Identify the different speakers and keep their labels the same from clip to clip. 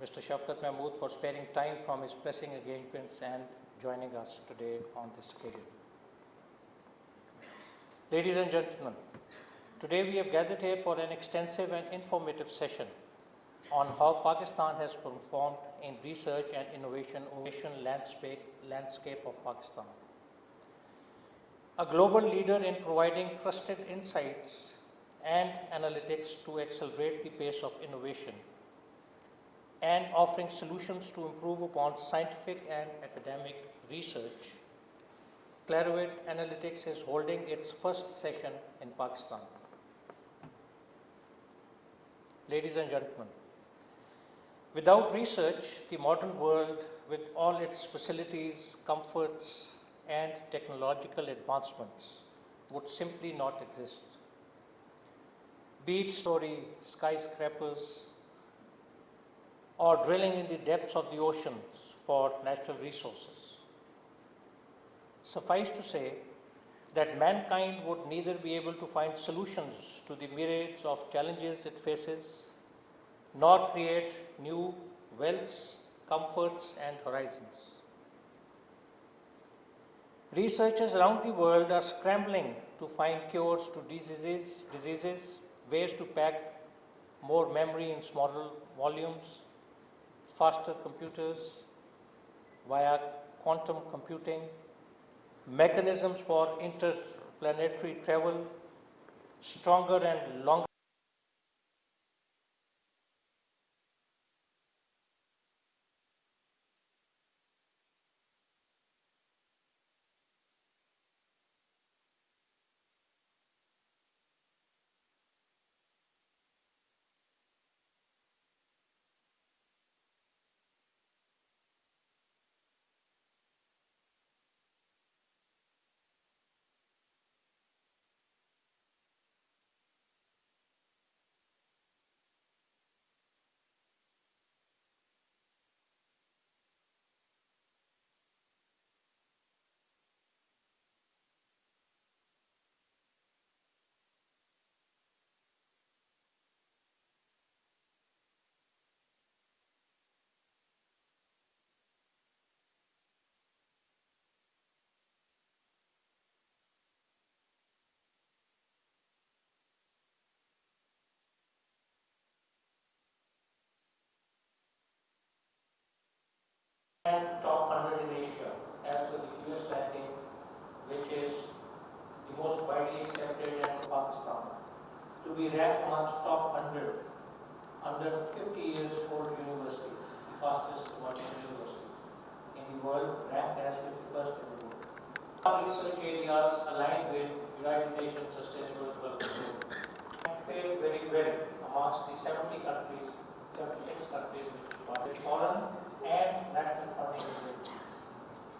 Speaker 1: Mr. Shafkat Mahmood for sparing time from his pressing engagements and joining us today on this occasion. Ladies and gentlemen, today we have gathered here for an extensive and informative session on how Pakistan has performed in research and innovation landscape of Pakistan. A global leader in providing trusted insights and analytics to accelerate the pace of innovation and offering solutions to improve upon scientific and academic research, Clarivate Analytics is holding its first session in Pakistan. Ladies and gentlemen, without research, the modern world, with all its facilities, comforts, and technological advancements, would simply not exist. Be it story, skyscrapers, or drilling in the depths of the oceans for natural resources. Suffice to say that mankind would neither be able to find solutions to the myriads of challenges it faces, nor create new wealths, comforts, and horizons. Researchers around the world are scrambling to find cures to diseases, ways to pack more memory in smaller volumes, faster computers via quantum computing, mechanisms for interplanetary travel, stronger and longer and top 100 in Asia, as per the US ranking, which is the most widely accepted and Pakistan, to be ranked amongst top 100 under 50 years old universities, the fastest emerging universities in the world, ranked as 51st in the world. Our research areas aligned with United Nations Sustainable Development Goals and fared very well amongst the 76 countries which are foreign and national funding agencies,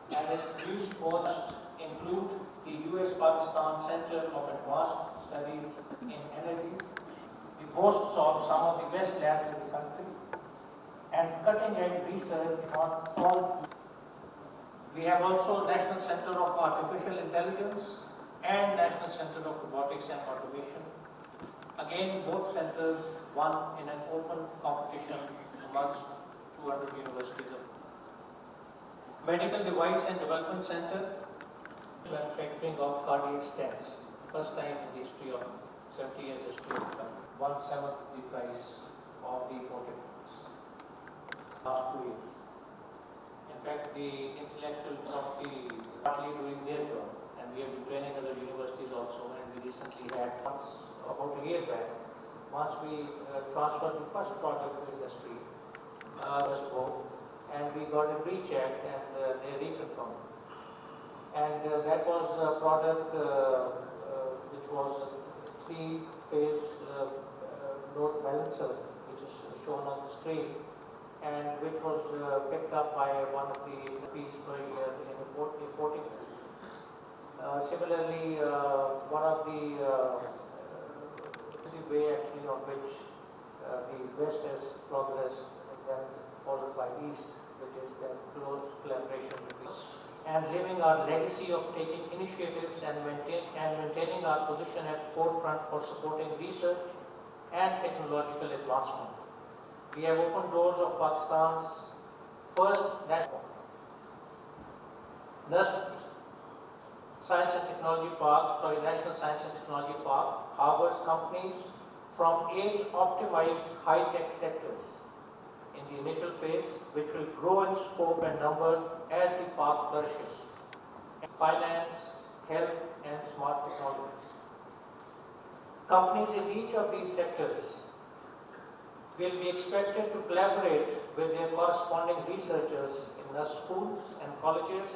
Speaker 1: and has produced both include the US-Pakistan Center of Advanced Studies in Energy, the boasts of some of the best labs in the country, and cutting-edge research on all. We have also National Center of Artificial Intelligence and National Center of Robotics and Automation. Again, both centers won in an open competition amongst 200 universities. Medical Device and Development Center, manufacturing of cardiac stents, first time in the history of 70 years history of the country, 1/7 the price of the imported ones. Last 2 years. In fact, the intellectual property is partly doing their job, and we have been training other universities also, and we recently had once, about a year back, once we transferred the first project to industry, and we got it rechecked and they reconfirmed. And that was a product which was a 3-phase load balancer, which is shown on the screen, and which was picked up by one of the MPs per year in importing. Similarly, one of the way actually on which the West has progressed, and then followed by East, which is the close collaboration with us, and living our legacy of taking initiatives and maintaining our position at forefront for supporting research and technological advancement. We have opened doors of Pakistan's first national Science and Technology Park, National Science and Technology Park harbors companies from 8 optimized high-tech sectors in the initial phase, which will grow in scope and number as the park flourishes. Finance, health, and smart technologies. Companies in each of these sectors will be expected to collaborate with their corresponding researchers in the schools and colleges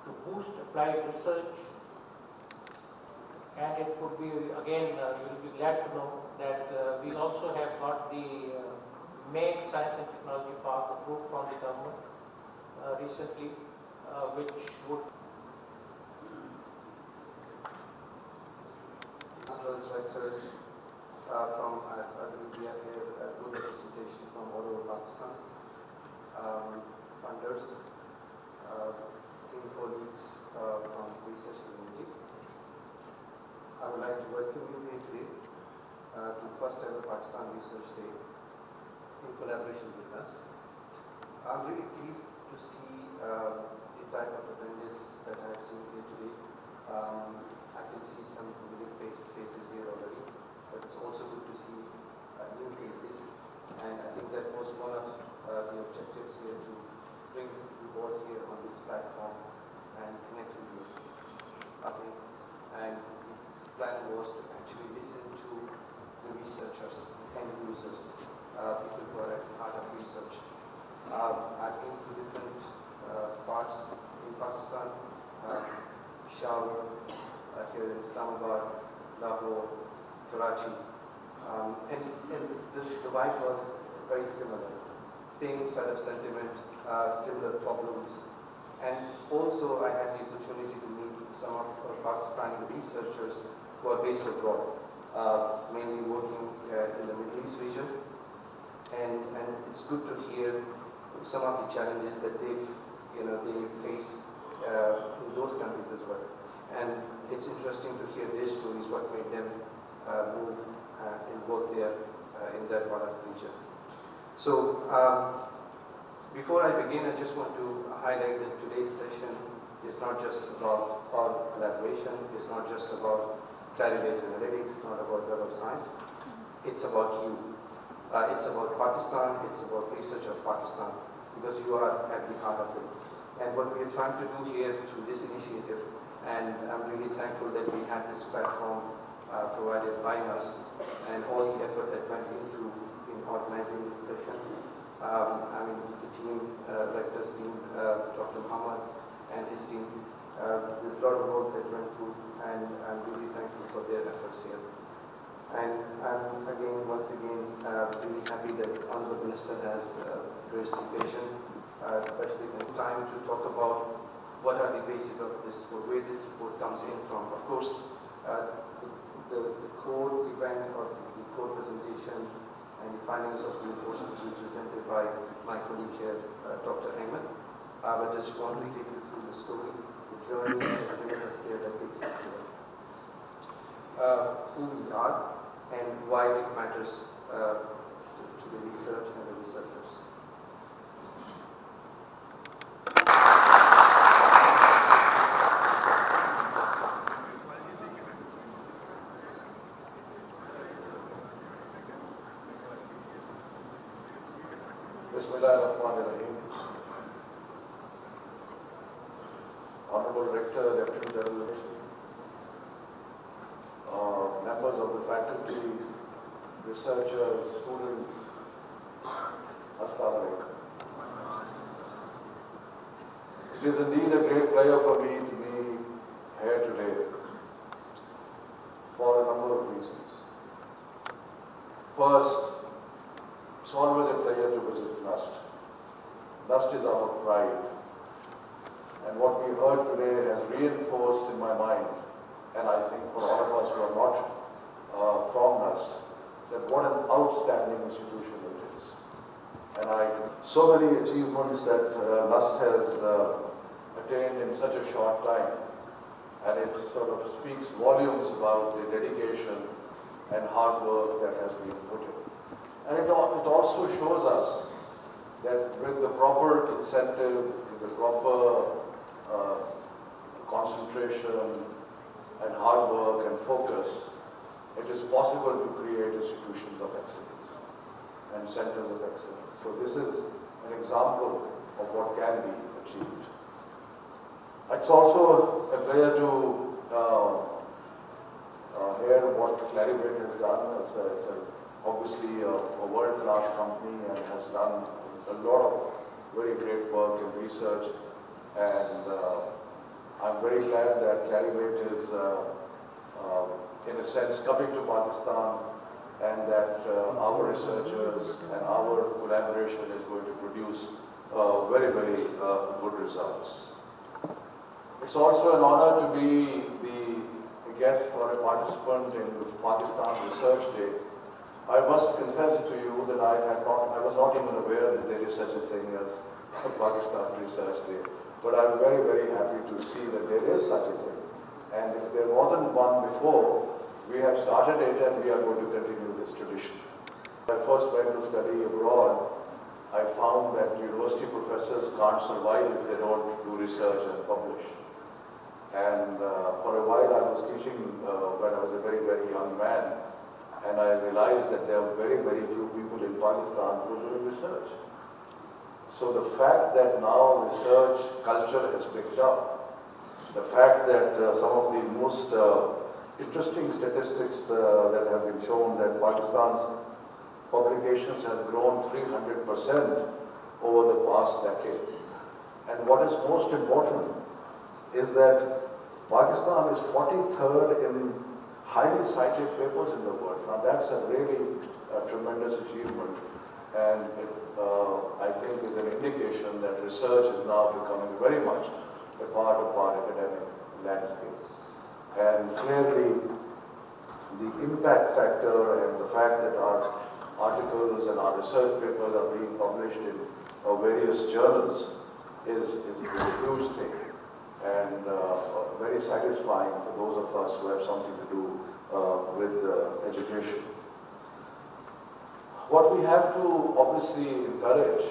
Speaker 1: to boost applied research. And it would be, again, you will be glad to know that we also have got the main Science and Technology Park approved from the government recently, which would...
Speaker 2: Rectors from, I believe we have here a good representation from all over Pakistan, funders, esteemed colleagues from research community. I would like to welcome you here today to first ever Pakistan Research Day in collaboration with us. I'm really pleased to see the type of attendance that I have seen here today. I can see some familiar faces here already, but it's also good to see new faces. And I think that was one of the objectives here, to bring you all here on this platform and connect with you. Okay. And the plan was to actually listen to the researchers and users, people who are at the heart of research. I've been to different parts in Pakistan, Peshawar, here in Islamabad, Lahore, Karachi, and the vibe was very similar. Same sort of sentiment, similar problems, and also I had the opportunity to meet some of our Pakistani researchers who are based abroad, mainly working in the Middle East region, and it's good to hear some of the challenges that they face in those countries as well. And it's interesting to hear their stories, what made them move and work there in that part of the region. So, before I begin, I just want to highlight that today's session is not just about our collaboration, it's not just about Clarivate Analytics, not about Web of Science, it's about you. It's about Pakistan, it's about research of Pakistan, because you are at the heart of it. And what we are trying to do here through this initiative, and I'm really thankful that we had this platform provided by us, and all the effort that went into in organizing this session. I mean, the team, Rector's team, Dr. Muhammad and his team, there's a lot of work that went through, and I'm really thankful for their efforts here. And I'm once again, really happy that Honorable Minister has raised the occasion, especially in time to talk about what are the bases of this report, where this report comes in from. Of course, the core event or the core presentation and the findings of the report will be presented by my colleague here, Dr. Ahmed. But I just want to take you through the story, the journey that brings us here, that takes us here. Who we are and why it matters to the research and the researchers.
Speaker 3: Bismillahirrahmanirrahim. Honorable Rector, Deputy Governor, members of the faculty, researchers, students, Assalamu alaikum. It is indeed a great pleasure for me to be here today for a number of reasons. First, it's always a pleasure to visit NUST. NUST is our pride. And what we heard today has reinforced in my mind, and I think for all of us who are not from NUST, that what an outstanding institution it is. And so many achievements that NUST has attained in such a short time, and it sort of speaks volumes about the dedication and hard work that has been put in. And it also shows us that with the proper incentive, with the proper concentration and hard work and focus, it is possible to create institutions of excellence and centers of excellence. So this is an example of what can be achieved. It's also a pleasure to hear what Clarivate has done. It's obviously a world-class company and has done a lot of very great work in research. And I'm very glad that Clarivate is, in a sense, coming to Pakistan, and that our researchers and our collaboration is going to produce very, very good results. It's also an honor to be the guest or a participant in the Pakistan Research Day. I must confess to you that I was not even aware that there is such a thing as a Pakistan Research Day. But I'm very, very happy to see that there is such a thing. And if there wasn't one before, we have started it and we are going to continue this tradition. When I first went to study abroad, I found that university professors can't survive if they don't do research and publish. And for a while I was teaching when I was a very, very young man, and I realized that there are very, very few people in Pakistan who are doing research. So the fact that now research culture has picked up, the fact that some of the most interesting statistics that have been shown that Pakistan's publications have grown 300% over the past decade. And what is most important is that Pakistan is 43rd in highly cited papers in the world. Now that's a really tremendous achievement, and it, I think is an indication that research is now becoming very much a part of our academic landscape. And clearly the impact factor and the fact that our articles and our research papers are being published in various journals is a huge thing, and very satisfying for those of us who have something to do with education. What we have to obviously encourage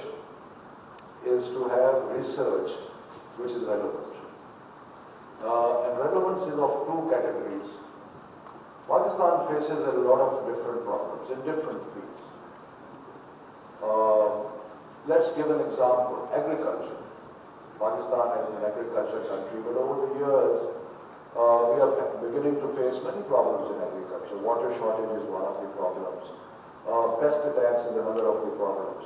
Speaker 3: is to have research which is relevant. And relevance is of two categories. Pakistan faces a lot of different problems in different fields. Let's give an example, agriculture. Pakistan is an agriculture country, but over the years, we are beginning to face many problems in agriculture. Water shortage is one of the problems. Pest attacks is another of the problems.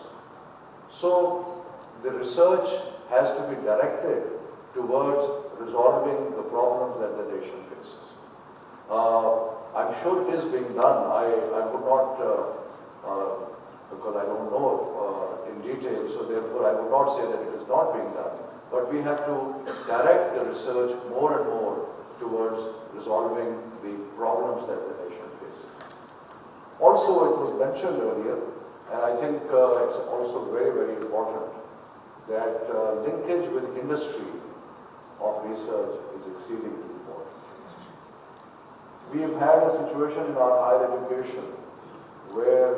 Speaker 3: So the research has to be directed towards resolving the problems that the nation faces. I'm sure it is being done. I would not, because I don't know in detail, so therefore I would not say that it is not being done. But we have to direct the research more and more towards resolving the problems that the nation faces. Also, it was mentioned earlier, and I think it's also very, very important, that linkage with industry of research is exceedingly important. We have had a situation in our higher education where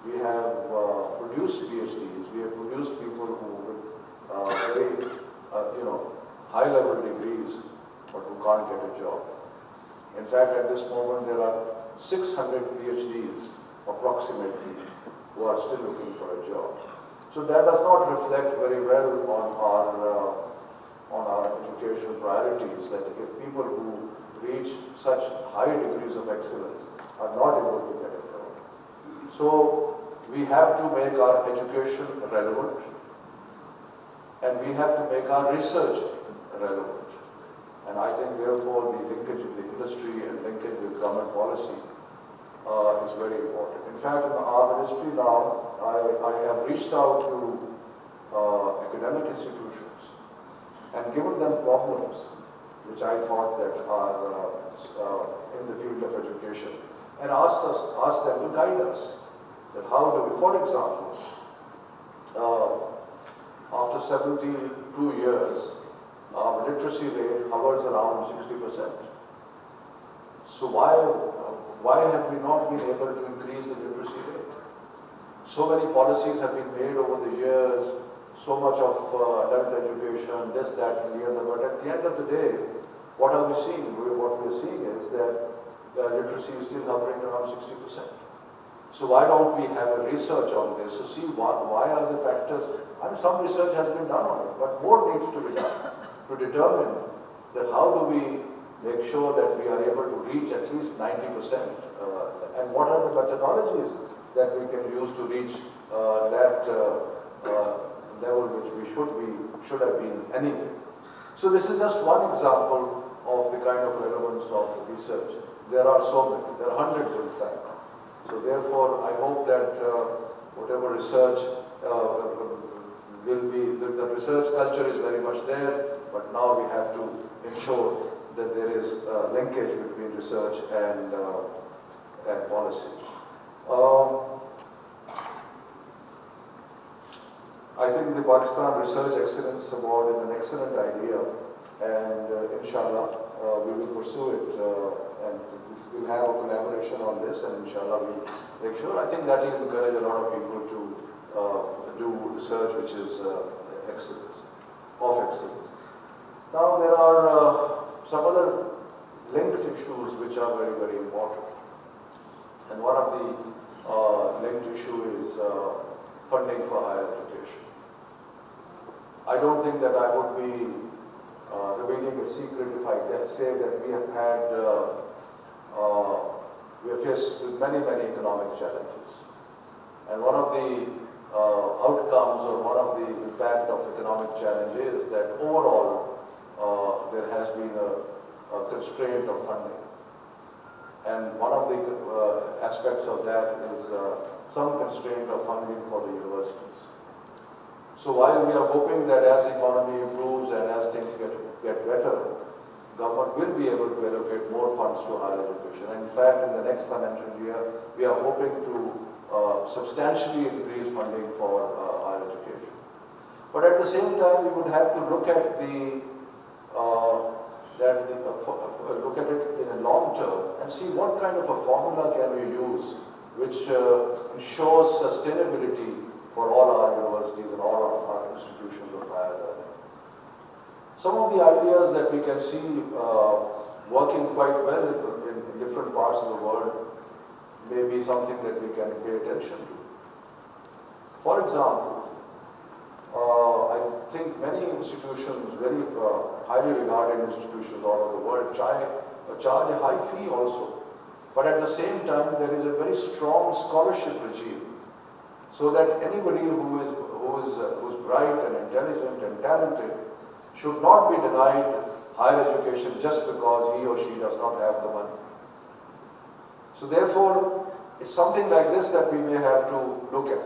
Speaker 3: we have produced PhDs, we have produced people who with very, high-level degrees, but who can't get a job. In fact, at this moment, there are 600 PhDs, approximately, who are still looking for a job. So that does not reflect very well on our education priorities, that if people who reach such high degrees of excellence are not able to get a job. So we have to make our education relevant, and we have to make our research relevant. And I think therefore the linkage with the industry and linkage with government policy is very important. In fact, in our ministry now, I have reached out to academic institutions and given them problems which I thought that are in the field of education, and asked them to guide us. That how do we, for example, after 72 years, our literacy rate hovers around 60%. So why why have we not been able to increase the literacy rate? So many policies have been made over the years, so much of adult education, this, that, and the other, but at the end of the day, what are we seeing? What we are seeing is that literacy is still hovering around 60%. So why don't we have a research on this to see why are the factors, and some research has been done on it, but more needs to be done to determine that how do we make sure that we are able to reach at least 90%, and what are the methodologies that we can use to reach that level which we should have been anyway. So this is just one example of the kind of relevance of research. There are so many, there are hundreds in fact. So therefore, I hope that whatever research will be, the research culture is very much there, but now we have to ensure that there is linkage between research and policy. I think the Pakistan Research Excellence Award is an excellent idea, and inshallah we will pursue it, and we'll have a collaboration on this, and inshallah we'll make sure. I think that will encourage a lot of people to do research which is excellence. Now there are some other linked issues which are very, very important, and one of the linked issue is funding for higher education. I don't think that I would be revealing a secret if I say that we have faced with many, many economic challenges. And one of the outcomes or one of the impact of economic challenge is that overall there has been a constraint of funding. And one of the aspects of that is some constraint of funding for the universities. So while we are hoping that as the economy improves and as things get better, government will be able to allocate more funds to higher education. And in fact, in the next financial year, we are hoping to substantially increase funding for higher education. But at the same time, we would have to look at look at it in a long term and see what kind of a formula can we use which ensures sustainability for all our universities and all of our institutions of higher learning. Some of the ideas that we can see working quite well in different parts of the world may be something that we can pay attention to. For example, I think many institutions, very highly regarded institutions all over the world, charge a high fee also. But at the same time, there is a very strong scholarship regime, so that anybody who is bright and intelligent and talented should not be denied higher education just because he or she does not have the money. So therefore, it's something like this that we may have to look at.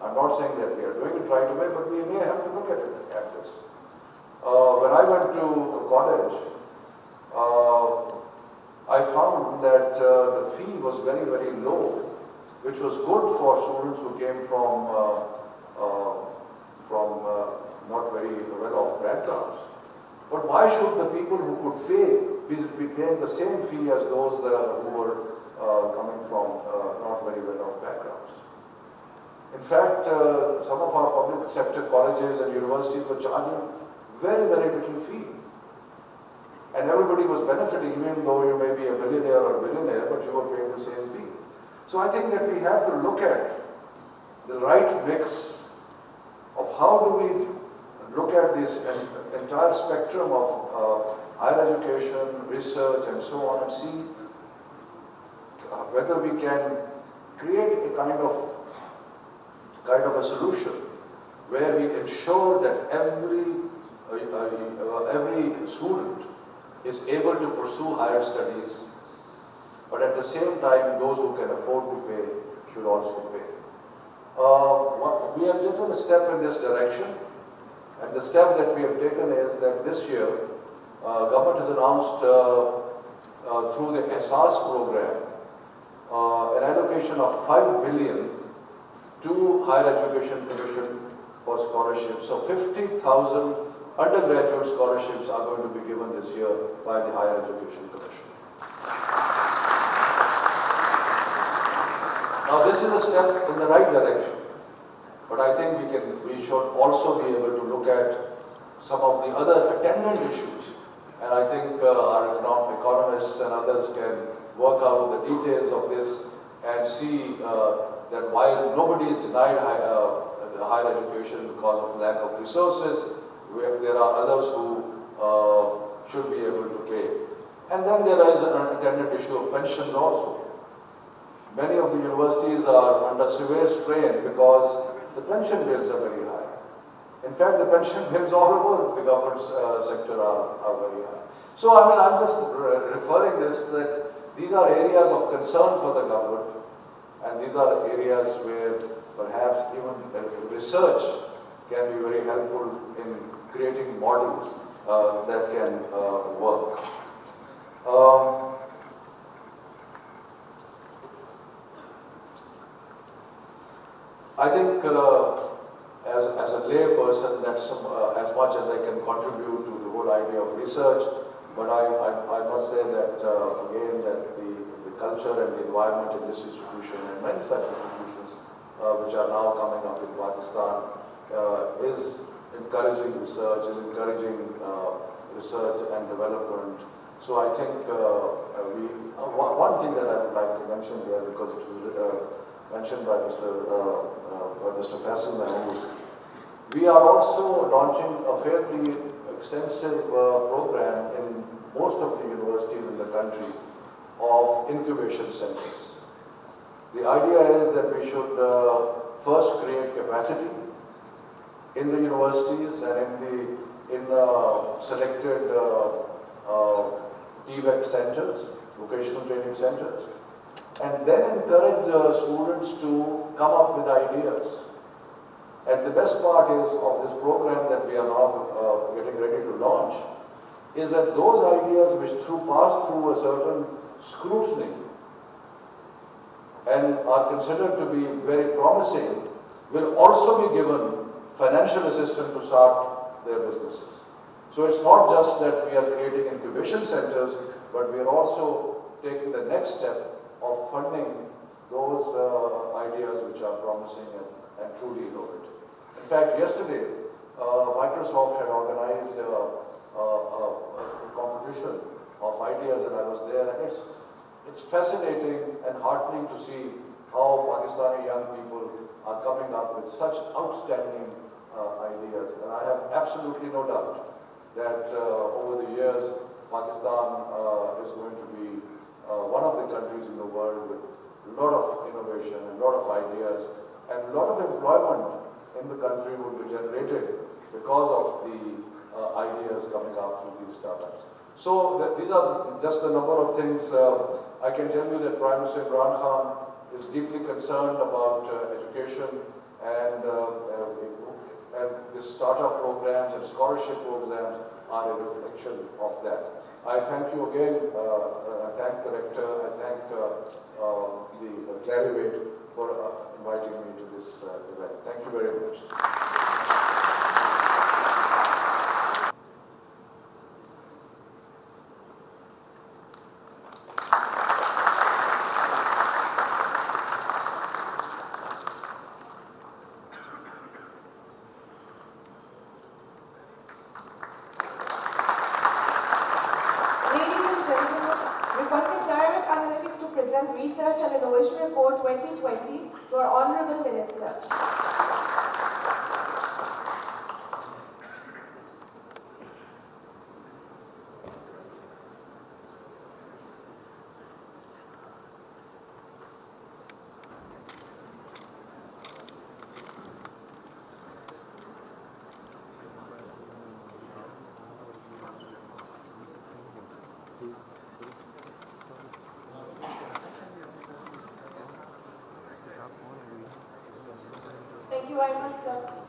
Speaker 3: I'm not saying that we are doing it right away, but we may have to look at this. When I went to college, I found that the fee was very, very low, which was good for students who came from not very well-off backgrounds. But why should the people who could pay be paying the same fee as those who were coming from not very well-off backgrounds? In fact, some of our public sector colleges and universities were charging very, very little fee. And everybody was benefiting, even though you may be a millionaire or billionaire, but you were paying the same fee. So I think that we have to look at the right mix of how do we look at this entire spectrum of higher education, research, and so on, and see whether we can create a kind of a solution where we ensure that every student is able to pursue higher studies, but at the same time, those who can afford to pay should also pay. We have taken a step in this direction, and the step that we have taken is that this year, government has announced through the ESAS program an allocation of 5 billion to Higher Education Commission for scholarships. So 50,000 undergraduate scholarships are going to be given this year by the Higher Education Commission. Now this is a step in the right direction, but I think we should also be able to look at some of the other attendant issues, and I think our economists and others can work out the details of this and see that while nobody is denied higher education because of lack of resources, there are others who should be able to pay. And then there is an attendant issue of pensions also. Many of the universities are under severe strain because the pension bills are very high. In fact, the pension bills all over the government sector are very high. So, I mean, I'm just referring this that these are areas of concern for the government, and these are areas where perhaps even research can be very helpful in creating models that can work. I think as a lay person, that's as much as I can contribute to the whole idea of research, but I must say that again that the culture and the environment in this institution and many such institutions which are now coming up in Pakistan is encouraging research, is encouraging research and development. So I think one thing that I would like to mention here, because it was mentioned by Mr. Faisal Mahmood, we are also launching a fairly extensive program in most of the universities in the country of incubation centers. The idea is that we should first create capacity in the universities and in selected TVET centers, vocational training centers, and then encourage students to come up with ideas. And the best part is of this program that we are now getting ready to launch is that those ideas which pass through a certain scrutiny and are considered to be very promising will also be given financial assistance to start their businesses. So it's not just that we are creating incubation centers, but we are also taking the next step of funding those ideas which are promising and truly innovative. In fact, yesterday, Microsoft had organized a competition of ideas, and I was there, and it's fascinating and heartening to see how Pakistani young people are coming up with such outstanding ideas. And I have absolutely no doubt that over the years, Pakistan is going to be one of the countries in the world with a lot of innovation, a lot of ideas, and a lot of employment in the country will be generated because of the ideas coming out through these startups. So these are just a number of things. I can tell you that Prime Minister Imran Khan is deeply concerned about education and the startup programs and scholarship programs are a reflection of that. I thank you again. I thank the rector. I thank the Clarivate for inviting me to this event. Thank you very much.
Speaker 4: Requesting Clarivate Analytics to present Research and Innovation Report 2020 to our Honorable Minister. Thank you very much, sir.